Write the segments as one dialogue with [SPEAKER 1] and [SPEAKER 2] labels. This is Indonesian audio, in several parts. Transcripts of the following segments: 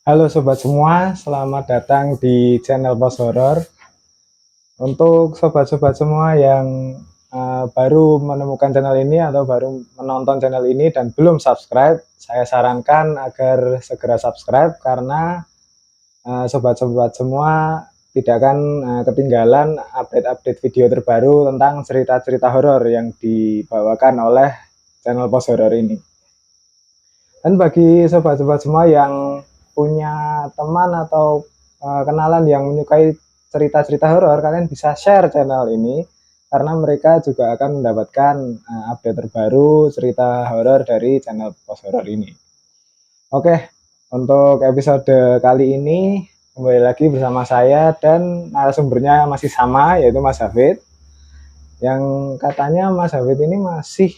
[SPEAKER 1] Halo sobat semua, selamat datang di channel Pos Horor. Untuk sobat-sobat semua yang baru menemukan channel ini atau baru menonton channel ini dan belum subscribe, saya sarankan agar segera subscribe karena sobat-sobat semua tidak akan ketinggalan update-update video terbaru tentang cerita-cerita horor yang dibawakan oleh channel Pos Horor ini. Dan bagi sobat-sobat semua yang punya teman atau kenalan yang menyukai cerita-cerita horor, kalian bisa share channel ini karena mereka juga akan mendapatkan update terbaru cerita horor dari channel Pos Horor ini. Oke, untuk episode kali ini kembali lagi bersama saya dan narasumbernya masih sama, yaitu Mas Hafid. Yang katanya Mas Hafid ini masih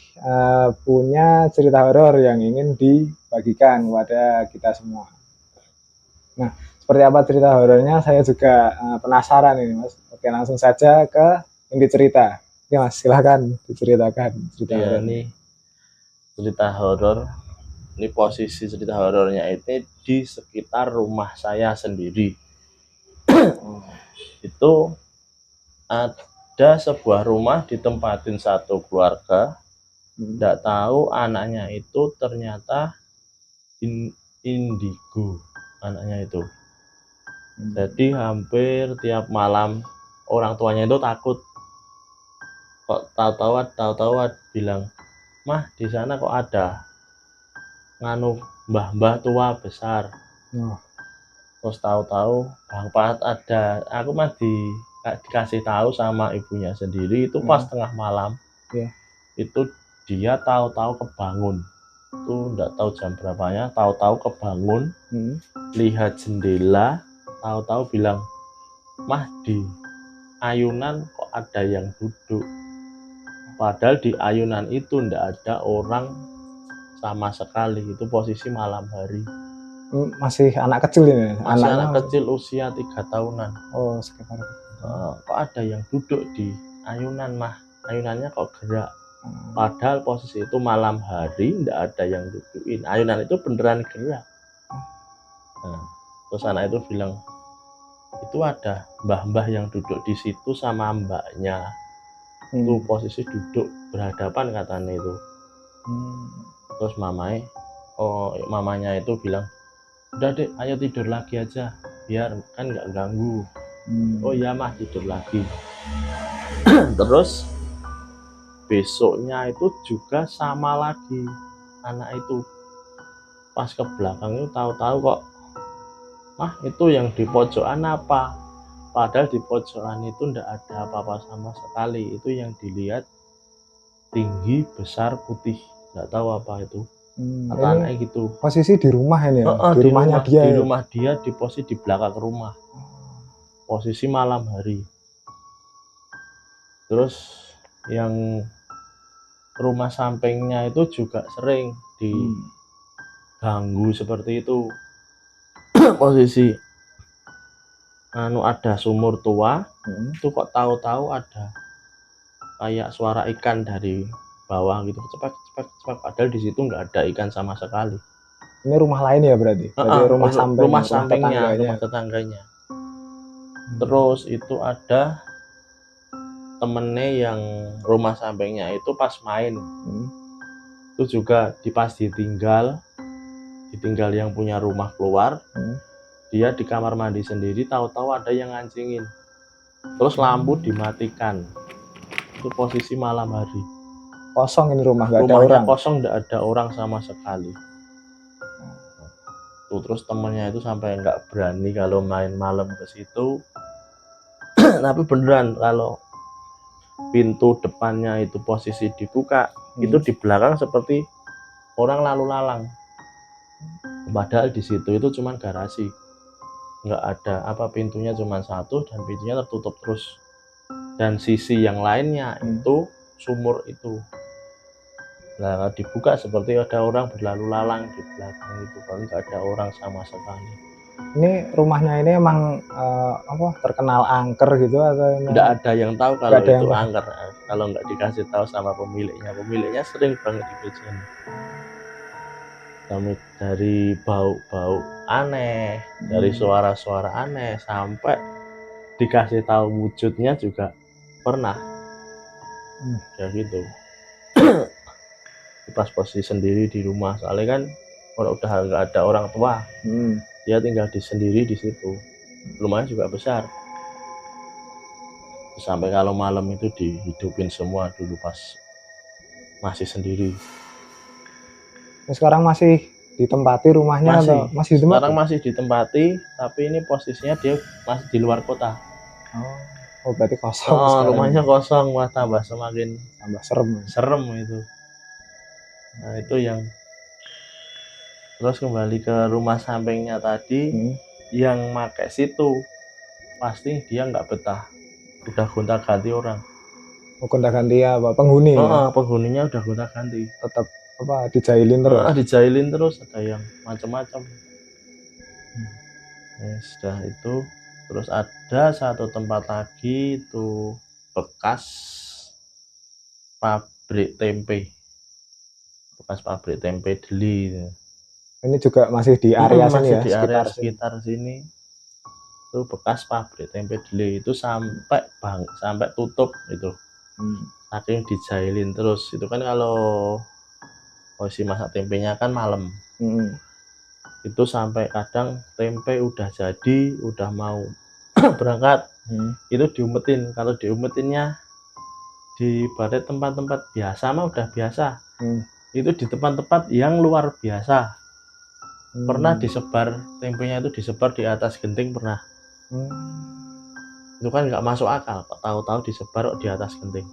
[SPEAKER 1] punya cerita horor yang ingin dibagikan kepada kita semua. Nah, seperti apa cerita horornya? Saya juga penasaran ini, Mas. Oke, langsung saja ke inti cerita. Oke, Mas, silahkan diceritakan cerita horornya.
[SPEAKER 2] Ini cerita horor. Ini posisi cerita horornya itu di sekitar rumah saya sendiri. Itu ada sebuah rumah ditempatin satu keluarga. Nggak tahu anaknya itu ternyata indigo anaknya itu. Jadi hampir tiap malam orang tuanya itu takut. Kok tahu-tahu bilang, "Mah, di sana kok ada nganu mbah-mbah tua besar." Terus tahu-tahu Bang Pat ada, aku mah dikasih tahu sama ibunya sendiri itu pas tengah malam. Itu dia tahu-tahu kebangun. Itu enggak tahu jam berapanya, tahu-tahu kebangun, lihat jendela, tahu-tahu bilang, "Mah, di ayunan kok ada yang duduk." Padahal di ayunan itu enggak ada orang sama sekali. Itu posisi malam hari.
[SPEAKER 1] Masih anak kecil ini?
[SPEAKER 2] Masih anak kecil usia 3 tahunan.
[SPEAKER 1] Oh, sekitar.
[SPEAKER 2] Kok ada yang duduk di ayunan, Mah? Ayunannya kok gerak? Padahal posisi itu malam hari, enggak ada yang dudukin. Ayunan itu beneran gerak. Nah, terus anak itu bilang, itu ada mbah-mbah yang duduk di situ sama mbaknya. Itu posisi duduk berhadapan katanya itu. Terus mamanya itu bilang, "Udah dek, ayo tidur lagi aja, biar kan nggak ganggu." Oh iya mah, tidur lagi. Terus besoknya itu juga sama lagi anak itu. Pas ke belakang itu tahu-tahu kok, "Mah, itu yang di pojokan apa?" Padahal di pojokan itu ndak ada apa-apa sama sekali. Itu yang dilihat tinggi, besar, putih, nggak tahu apa itu. Kata anaknya gitu.
[SPEAKER 1] Posisi di rumah ini ya? Di rumahnya dia?
[SPEAKER 2] Di rumah dia, di posisi di belakang rumah. Posisi malam hari. Terus yang rumah sampingnya itu juga sering diganggu seperti itu. Posisi ada sumur tua, itu kok tahu-tahu ada kayak suara ikan dari bawah gitu, cepat. Padahal di situ nggak ada ikan sama sekali.
[SPEAKER 1] Ini rumah lain ya berarti?
[SPEAKER 2] Rumah sampingnya, rumah tetangganya. Terus itu ada temennya yang rumah sampingnya itu pas main, itu juga pas ditinggal yang punya rumah keluar, dia di kamar mandi sendiri, tahu-tahu ada yang ngancingin. Terus lampu dimatikan. Itu posisi malam hari.
[SPEAKER 1] Kosong ini rumah, nggak ada
[SPEAKER 2] Rumahnya
[SPEAKER 1] orang?
[SPEAKER 2] kosong, nggak ada orang sama sekali. Terus temennya itu sampai nggak berani kalau main malam ke situ. Tapi beneran kalau pintu depannya itu posisi dibuka, itu di belakang seperti orang lalu lalang. Padahal di situ itu cuma garasi, nggak ada apa, pintunya cuma satu dan pintunya tertutup terus. Dan sisi yang lainnya itu sumur itu. Nah, dibuka seperti ada orang berlalu lalang di belakang itu, kan nggak ada orang sama sekali.
[SPEAKER 1] Ini rumahnya ini emang terkenal angker gitu atau emang?
[SPEAKER 2] Nggak ada yang tahu kalau itu angker, kalau nggak dikasih tahu sama pemiliknya. Pemiliknya sering banget dikejain. dari bau-bau aneh, dari suara-suara aneh, sampai dikasih tahu wujudnya juga pernah. Kayak gitu. Pas posisi sendiri di rumah, soalnya kan kalau udah nggak ada orang tua, dia tinggal sendiri di situ. Rumahnya juga besar. Sampai kalau malam itu dihidupin semua dulu pas masih sendiri.
[SPEAKER 1] Sekarang masih ditempati rumahnya atau masih ditempati?
[SPEAKER 2] Sekarang masih ditempati, tapi ini posisinya dia masih di luar kota.
[SPEAKER 1] Oh berarti kosong.
[SPEAKER 2] Rumahnya kosong, wah tambah semakin
[SPEAKER 1] serem
[SPEAKER 2] itu. Nah itu yang terus kembali ke rumah sampingnya tadi, yang pakai situ pasti dia nggak betah, udah gonta-ganti orang.
[SPEAKER 1] Gonta-ganti apa penghuni?
[SPEAKER 2] Penghuninya udah gonta-ganti,
[SPEAKER 1] tetap dijailin terus.
[SPEAKER 2] Dijailin terus, ada yang macam-macam. Sudah itu terus ada satu tempat lagi itu bekas pabrik tempe Deli.
[SPEAKER 1] Ini juga masih di area sini ya,
[SPEAKER 2] di area sekitar sini. Itu bekas pabrik tempe Deli itu sampai tutup itu. Saking dijailin terus. Itu kan kalau posisi masak tempenya kan malam. Itu sampai kadang tempe udah jadi, udah mau berangkat, itu diumetin. Kalau diumetinnya di barat tempat-tempat biasa mah udah biasa. Itu di tempat-tempat yang luar biasa. Pernah disebar tempenya, itu disebar di atas genting pernah. Itu kan nggak masuk akal, kok tahu-tahu disebar di atas genting.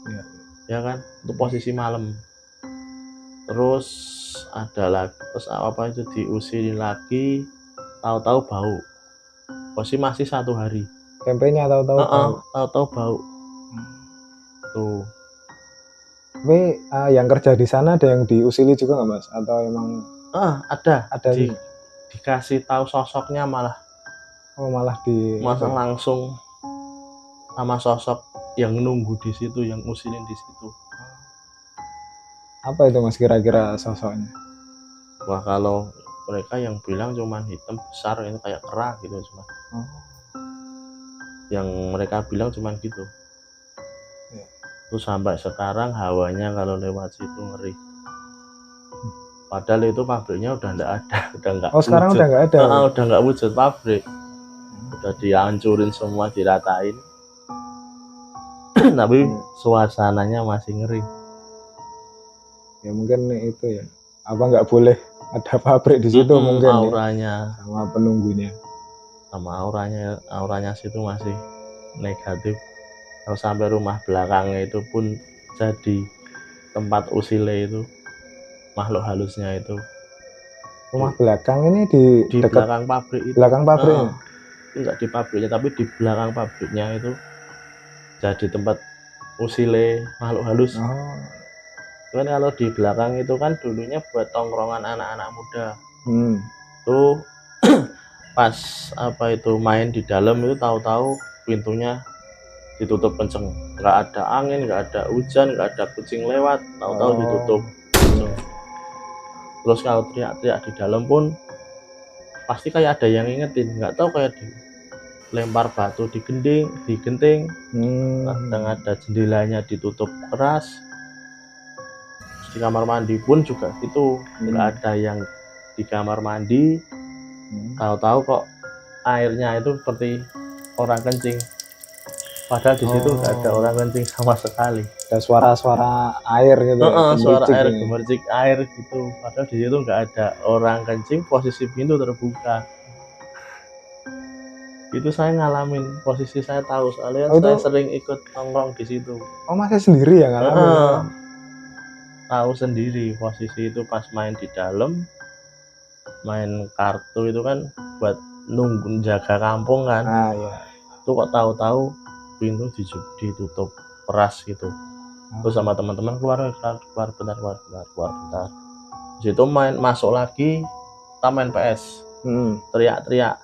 [SPEAKER 2] Ya kan, itu posisi malam. Terus ada lagi, terus apa itu diusirin lagi, tahu-tahu bau. Posisi masih 1 hari.
[SPEAKER 1] Tempenya tahu-tahu bau.
[SPEAKER 2] Tahu-tahu bau. Tuh.
[SPEAKER 1] Tapi yang kerja di sana ada yang diusili juga nggak Mas? Atau emang?
[SPEAKER 2] Ada. Dikasih tahu sosoknya malah.
[SPEAKER 1] Malah
[SPEAKER 2] langsung sama sosok yang nunggu di situ, yang usilin di situ.
[SPEAKER 1] Apa itu Mas kira-kira sosoknya?
[SPEAKER 2] Wah kalau mereka yang bilang cuman hitam besar itu kayak kera gitu cuma. Yang mereka bilang cuman gitu. Terus sampai sekarang hawanya kalau lewat situ ngeri. Padahal itu pabriknya udah nggak ada, udah nggak.
[SPEAKER 1] Sekarang udah nggak ada.
[SPEAKER 2] Udah nggak wujud pabrik, udah dihancurin semua, diratain. Tapi suasananya masih ngeri.
[SPEAKER 1] Ya mungkin itu ya. Apa nggak boleh ada pabrik di situ mungkin.
[SPEAKER 2] Auranya
[SPEAKER 1] sama penunggunya.
[SPEAKER 2] Sama auranya situ masih negatif. Kalau sampai rumah belakangnya itu pun jadi tempat usile itu, makhluk halusnya itu.
[SPEAKER 1] Rumah belakang ini di
[SPEAKER 2] belakang pabrik itu.
[SPEAKER 1] Belakang pabriknya?
[SPEAKER 2] Enggak di pabriknya, tapi di belakang pabriknya itu jadi tempat usile makhluk halus. Kan kalau di belakang itu kan dulunya buat tongkrongan anak-anak muda. Tuh pas main di dalam itu tahu-tahu pintunya ditutup kenceng, nggak ada angin, nggak ada hujan, nggak ada kucing lewat, tahu-tahu ditutup kenceng. Terus kalau teriak-teriak di dalam pun pasti kayak ada yang ngingetin, nggak tahu kayak dilempar batu di genting, kadang ada jendelanya ditutup keras. Terus di kamar mandi pun juga gitu, nggak ada yang di kamar mandi, tahu-tahu kok airnya itu seperti orang kencing. Padahal di situ nggak ada orang kencing sama sekali.
[SPEAKER 1] Ada suara-suara air gitu.
[SPEAKER 2] Suara air gemercik air gitu. Padahal di situ nggak ada orang kencing, posisi pintu terbuka. Itu saya ngalamin, posisi saya tahu soalnya saya sering ikut nongkrong di situ.
[SPEAKER 1] Masih sendiri ya ngalamin?
[SPEAKER 2] Tahu sendiri posisi itu pas main di dalam, main kartu itu kan buat nunggu jaga kampung kan. Itu kok tahu-tahu pintu ditutup keras gitu. Terus sama teman-teman keluar bentar. Di situ masuk lagi, kita main PS, teriak-teriak.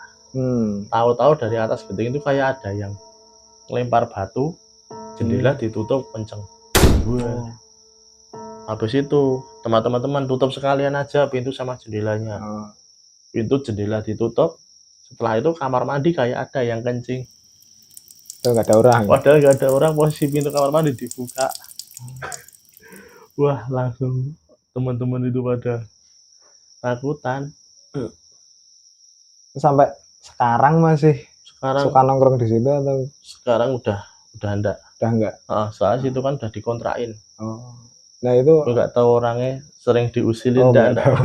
[SPEAKER 2] Tahu-tahu dari atas genting itu kayak ada yang lempar batu, jendela ditutup kenceng. Habis itu teman-teman tutup sekalian aja pintu sama jendelanya.
[SPEAKER 1] Oh,
[SPEAKER 2] Pintu jendela ditutup. Setelah itu kamar mandi kayak ada yang kencing.
[SPEAKER 1] itu nggak ada orang.
[SPEAKER 2] Padahal nggak ada orang, posisi pintu kamar mandi dibuka. Wah, langsung teman-teman itu pada takutan.
[SPEAKER 1] Sampai sekarang masih
[SPEAKER 2] Sekarang
[SPEAKER 1] suka nongkrong di situ atau
[SPEAKER 2] udah enggak.
[SPEAKER 1] udah enggak?
[SPEAKER 2] Soalnya situ kan udah dikontrakin.
[SPEAKER 1] Oh, nah itu
[SPEAKER 2] Gue nggak tahu orangnya sering diusilin
[SPEAKER 1] oh nggak
[SPEAKER 2] enggak.
[SPEAKER 1] tahu.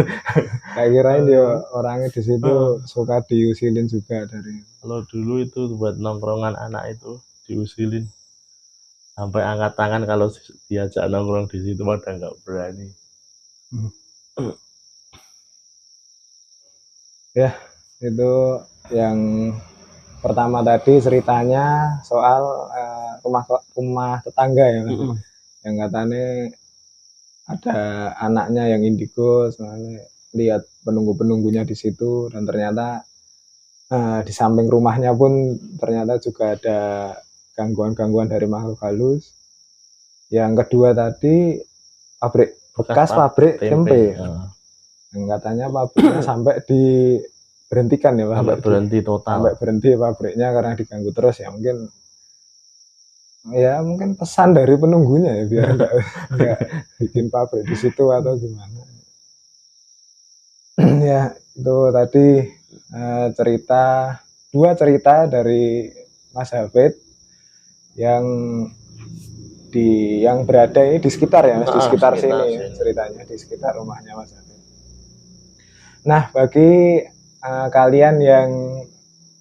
[SPEAKER 1] Kayak kirain dia orangnya di situ
[SPEAKER 2] Heeh.
[SPEAKER 1] suka diusilin juga dari.
[SPEAKER 2] Kalau dulu itu buat nongkrongan anak itu diusilin. Sampai angkat tangan kalau diajak nongkrong di situ pada nggak berani.
[SPEAKER 1] Ya, itu yang pertama tadi ceritanya soal rumah tetangga ya, Mas. Yang katanya ada anaknya yang indigo, soalnya lihat penunggu-penunggunya di situ dan ternyata di samping rumahnya pun ternyata juga ada gangguan-gangguan dari makhluk halus. Yang kedua tadi bekas pabrik tempe. Yang katanya pabriknya sampai diberhentikan ya Pak.
[SPEAKER 2] Sampai berhenti total.
[SPEAKER 1] Sampai berhenti pabriknya karena diganggu terus ya, mungkin pesan dari penunggunya ya biar nggak bikin pabrik di situ atau gimana. Ya, itu tadi dua cerita dari Mas Hafid yang berada ini di sekitar ya Mas, di sekitar sini ya, ceritanya di sekitar rumahnya Mas Hafid. Nah, bagi kalian yang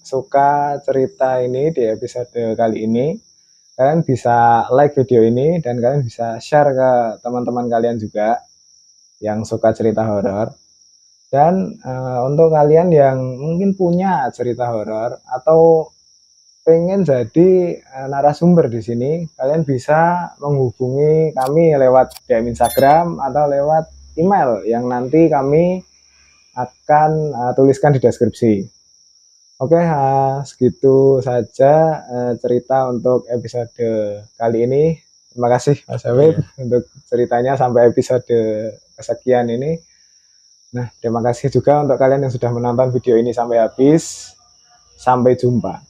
[SPEAKER 1] suka cerita ini di episode kali ini, kalian bisa like video ini dan kalian bisa share ke teman-teman kalian juga yang suka cerita horor. Dan untuk kalian yang mungkin punya cerita horor atau pengen jadi narasumber di sini, kalian bisa menghubungi kami lewat DM Instagram atau lewat email yang nanti kami akan tuliskan di deskripsi. Oke, segitu saja cerita untuk episode kali ini. Terima kasih Mas Hafid untuk ceritanya sampai episode kesekian ini. Nah, terima kasih juga untuk kalian yang sudah menonton video ini sampai habis. Sampai jumpa.